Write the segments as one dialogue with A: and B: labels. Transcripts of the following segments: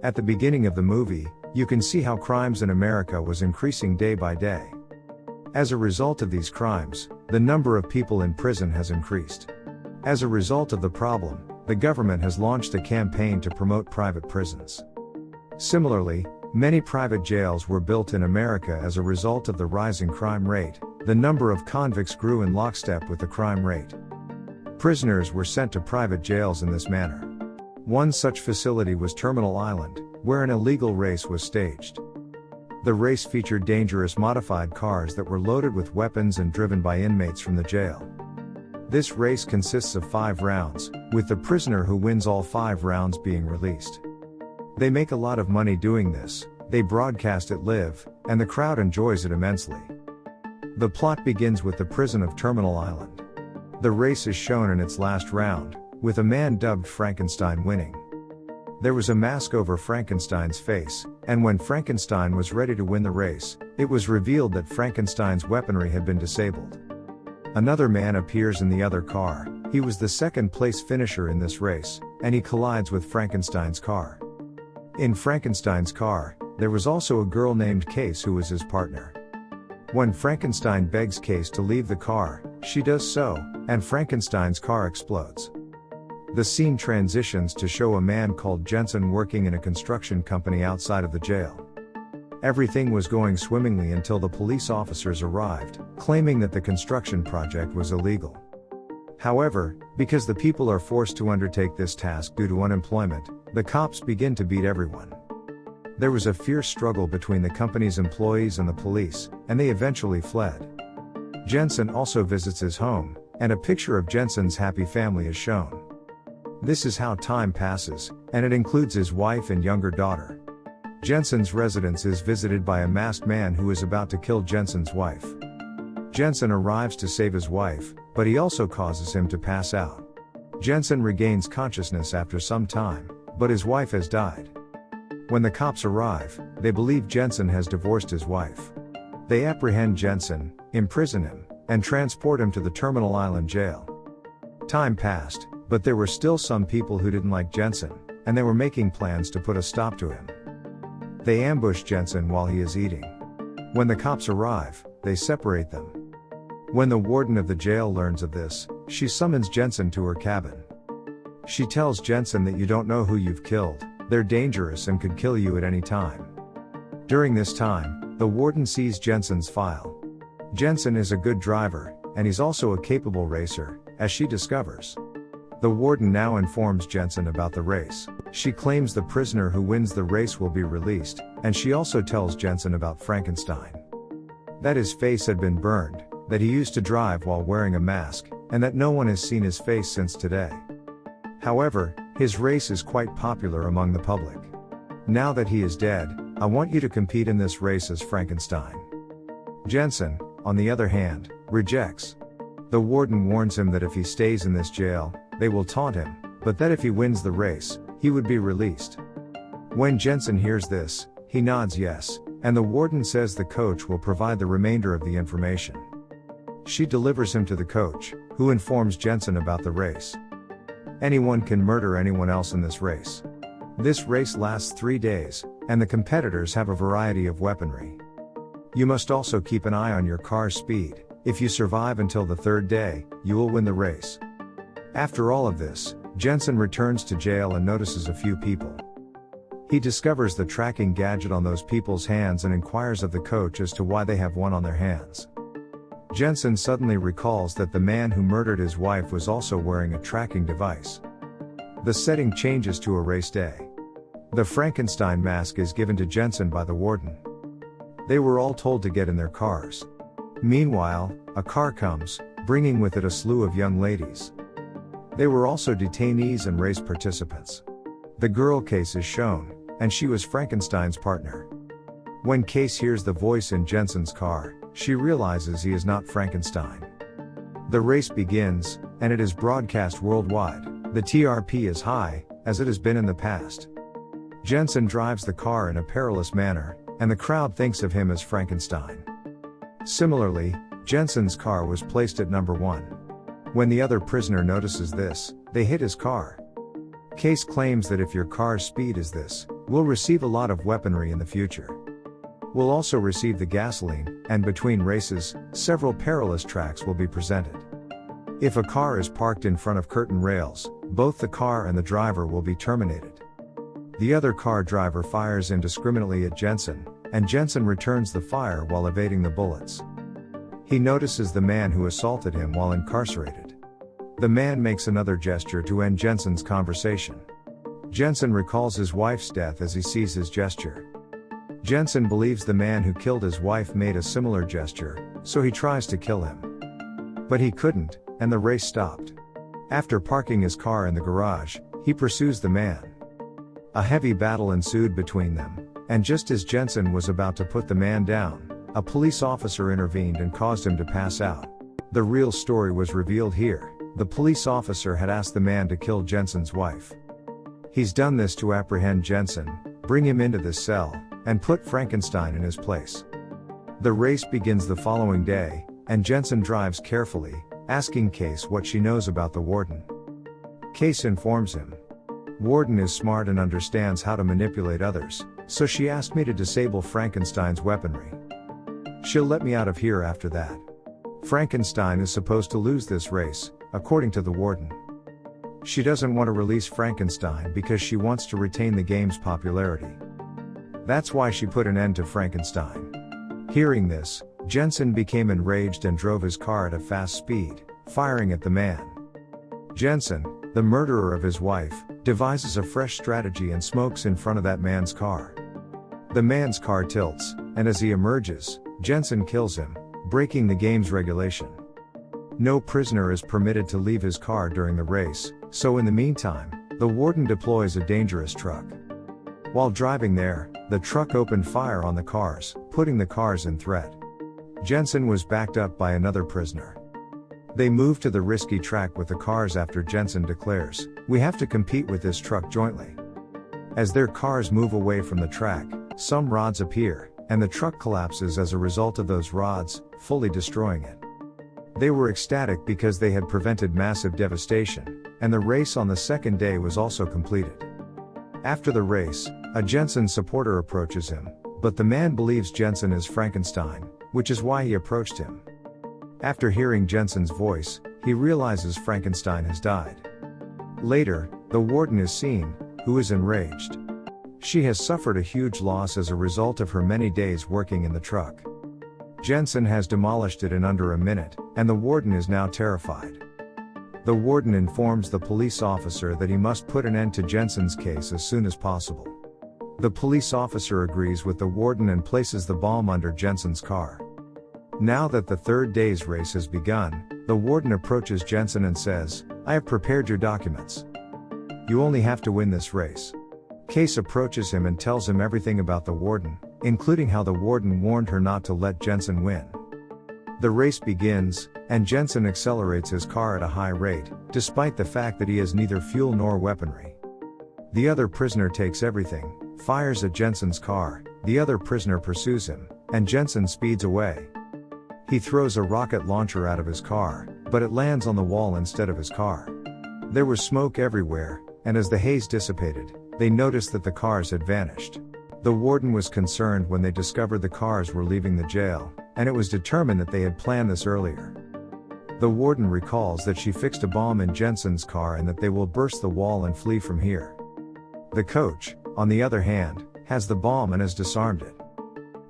A: At the beginning of the movie, you can see how crimes in America was increasing day by day. As a result of these crimes, the number of people in prison has increased. As a result of the problem, the government has launched a campaign to promote private prisons. Similarly, many private jails were built in America as a result of the rising crime rate. The number of convicts grew in lockstep with the crime rate. Prisoners were sent to private jails in this manner. One such facility was Terminal Island, where an illegal race was staged. The race featured dangerous modified cars that were loaded with weapons and driven by inmates from the jail. This race consists of 5 rounds, with the prisoner who wins all 5 rounds being released. They make a lot of money doing this, they broadcast it live, and the crowd enjoys it immensely. The plot begins with the prison of Terminal Island. The race is shown in its last round, with a man dubbed Frankenstein winning. There was a mask over Frankenstein's face, and when Frankenstein was ready to win the race, it was revealed that Frankenstein's weaponry had been disabled. Another man appears in the other car. He was the second-place finisher in this race, and he collides with Frankenstein's car. In Frankenstein's car, there was also a girl named Case who was his partner. When Frankenstein begs Case to leave the car, she does so, and Frankenstein's car explodes. The scene transitions to show a man called Jensen working in a construction company outside of the jail. Everything was going swimmingly until the police officers arrived, claiming that the construction project was illegal. However, because the people are forced to undertake this task due to unemployment, the cops begin to beat everyone. There was a fierce struggle between the company's employees and the police, and they eventually fled. Jensen also visits his home, and a picture of Jensen's happy family is shown. This is how time passes, and it includes his wife and younger daughter. Jensen's residence is visited by a masked man who is about to kill Jensen's wife. Jensen arrives to save his wife, but he also causes him to pass out. Jensen regains consciousness after some time, but his wife has died. When the cops arrive, they believe Jensen has divorced his wife. They apprehend Jensen, imprison him, and transport him to the Terminal Island jail. Time passed, but there were still some people who didn't like Jensen, and they were making plans to put a stop to him. They ambush Jensen while he is eating. When the cops arrive, they separate them. When the warden of the jail learns of this, she summons Jensen to her cabin. She tells Jensen that you don't know who you've killed, they're dangerous and could kill you at any time. During this time, the warden sees Jensen's file. Jensen is a good driver, and he's also a capable racer, as she discovers. The warden now informs Jensen about the race. She claims the prisoner who wins the race will be released, and she also tells Jensen about Frankenstein. That his face had been burned, that he used to drive while wearing a mask, and that no one has seen his face since today. However, his race is quite popular among the public. Now that he is dead, I want you to compete in this race as Frankenstein. Jensen, on the other hand, rejects. The warden warns him that if he stays in this jail, they will taunt him, but that if he wins the race, he would be released. When Jensen hears this, he nods yes, and the warden says the coach will provide the remainder of the information. She delivers him to the coach, who informs Jensen about the race. Anyone can murder anyone else in this race. This race lasts 3 days, and the competitors have a variety of weaponry. You must also keep an eye on your car's speed. If you survive until the 3rd day, you will win the race. After all of this, Jensen returns to jail and notices a few people. He discovers the tracking gadget on those people's hands and inquires of the coach as to why they have one on their hands. Jensen suddenly recalls that the man who murdered his wife was also wearing a tracking device. The setting changes to a race day. The Frankenstein mask is given to Jensen by the warden. They were all told to get in their cars. Meanwhile, a car comes, bringing with it a slew of young ladies. They were also detainees and race participants. The girl Case is shown, and she was Frankenstein's partner. When Case hears the voice in Jensen's car, she realizes he is not Frankenstein. The race begins, and it is broadcast worldwide. The TRP is high, as it has been in the past. Jensen drives the car in a perilous manner, and the crowd thinks of him as Frankenstein. Similarly, Jensen's car was placed at number 1. When the other prisoner notices this, they hit his car. Case claims that if your car's speed is this, We'll receive a lot of weaponry in the future. We'll also receive the gasoline, and between races, several perilous tracks will be presented. If a car is parked in front of curtain rails, both the car and the driver will be terminated. The other car driver fires indiscriminately at Jensen, and Jensen returns the fire while evading the bullets. He notices the man who assaulted him while incarcerated. The man makes another gesture to end Jensen's conversation. Jensen recalls his wife's death as he sees his gesture. Jensen believes the man who killed his wife made a similar gesture, so he tries to kill him. But he couldn't, and the race stopped. After parking his car in the garage, he pursues the man. A heavy battle ensued between them, and just as Jensen was about to put the man down, a police officer intervened and caused him to pass out. The real story was revealed here. The police officer had asked the man to kill Jensen's wife. He's done this to apprehend Jensen, bring him into this cell, and put Frankenstein in his place. The race begins the following day, and Jensen drives carefully, asking Case what she knows about the warden. Case informs him. Warden is smart and understands how to manipulate others, so she asked me to disable Frankenstein's weaponry. She'll let me out of here after that. Frankenstein is supposed to lose this race, according to the warden. She doesn't want to release Frankenstein because she wants to retain the game's popularity. That's why she put an end to Frankenstein. Hearing this, Jensen became enraged and drove his car at a fast speed, firing at the man. Jensen, the murderer of his wife, devises a fresh strategy and smokes in front of that man's car. The man's car tilts, and as he emerges, Jensen kills him, breaking the game's regulation. No prisoner is permitted to leave his car during the race, so in the meantime, the warden deploys a dangerous truck. While driving there, the truck opened fire on the cars, putting the cars in threat. Jensen was backed up by another prisoner. They move to the risky track with the cars after Jensen declares, "We have to compete with this truck jointly." As their cars move away from the track, some rods appear, and the truck collapses as a result of those rods, fully destroying it. They were ecstatic because they had prevented massive devastation, and the race on the second day was also completed. After the race, a Jensen supporter approaches him, but the man believes Jensen is Frankenstein, which is why he approached him. After hearing Jensen's voice, he realizes Frankenstein has died. Later, the warden is seen, who is enraged. She has suffered a huge loss as a result of her many days working in the truck. Jensen has demolished it in under a minute, and the warden is now terrified. The warden informs the police officer that he must put an end to Jensen's case as soon as possible. The police officer agrees with the warden and places the bomb under Jensen's car. Now that the third day's race has begun, the warden approaches Jensen and says, "I have prepared your documents. You only have to win this race." Case approaches him and tells him everything about the warden, including how the warden warned her not to let Jensen win. The race begins, and Jensen accelerates his car at a high rate, despite the fact that he has neither fuel nor weaponry. The other prisoner takes everything, fires at Jensen's car, the other prisoner pursues him, and Jensen speeds away. He throws a rocket launcher out of his car, but it lands on the wall instead of his car. There was smoke everywhere, and as the haze dissipated, they noticed that the cars had vanished. The warden was concerned when they discovered the cars were leaving the jail, and it was determined that they had planned this earlier. The warden recalls that she fixed a bomb in Jensen's car and that they will burst the wall and flee from here. The coach, on the other hand, has the bomb and has disarmed it.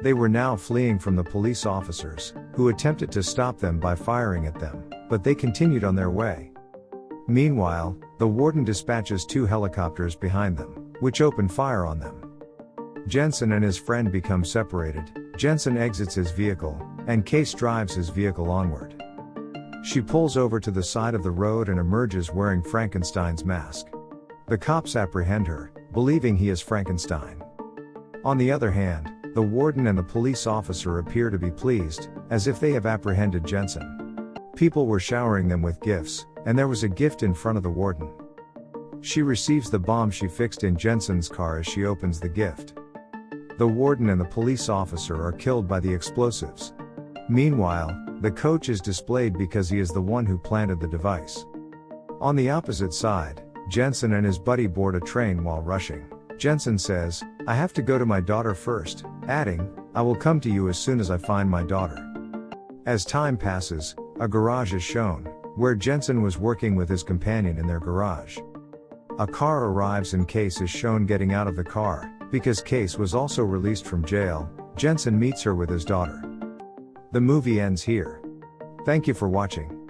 A: They were now fleeing from the police officers, who attempted to stop them by firing at them, but they continued on their way. Meanwhile, the warden dispatches 2 helicopters behind them, which open fire on them. Jensen and his friend become separated. Jensen exits his vehicle, and Case drives his vehicle onward. She pulls over to the side of the road and emerges wearing Frankenstein's mask. The cops apprehend her, believing he is Frankenstein. On the other hand, the warden and the police officer appear to be pleased, as if they have apprehended Jensen. People were showering them with gifts, and there was a gift in front of the warden. She receives the bomb she fixed in Jensen's car as she opens the gift. The warden and the police officer are killed by the explosives. Meanwhile, the coach is displayed because he is the one who planted the device. On the opposite side, Jensen and his buddy board a train while rushing. Jensen says, "I have to go to my daughter first," adding, "I will come to you as soon as I find my daughter." As time passes, a garage is shown, where Jensen was working with his companion in their garage. A car arrives and Case is shown getting out of the car. Because Case was also released from jail, Jensen meets her with his daughter. The movie ends here. Thank you for watching.